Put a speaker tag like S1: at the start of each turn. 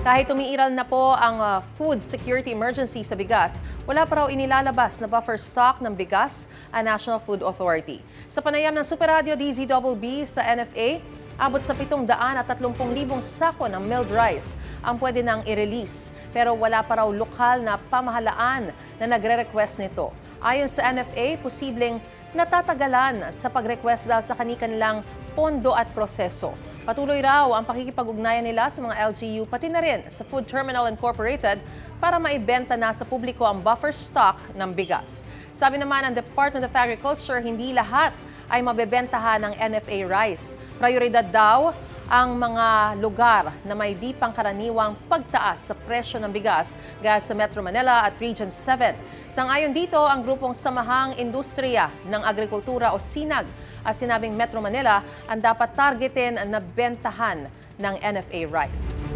S1: Kahit umiiral na po ang food security emergency sa bigas, wala pa raw inilalabas na buffer stock ng bigas ang National Food Authority. Sa panayam ng Super Radio DZBB sa NFA, abot sa 730,000 sako ng milled rice ang pwede nang i-release. Pero wala pa raw lokal na pamahalaan na nagre-request nito. Ayon sa NFA, posibleng natatagalan sa pag-request dahil sa kanilang pondo at proseso. Patuloy raw ang pakikipag-ugnayan nila sa mga LGU pati na rin sa Food Terminal Incorporated para maibenta na sa publiko ang buffer stock ng bigas. Sabi naman ng Department of Agriculture, hindi lahat ay mabebentahan ng NFA rice. Prioridad daw ang mga lugar na may di pangkaraniwang pagtaas sa presyo ng bigas gaya sa Metro Manila at Region 7. Sangayon dito ang grupong Samahang Industriya ng Agrikultura o SINAG at sinabing Metro Manila ang dapat targetin na bentahan ng NFA rice.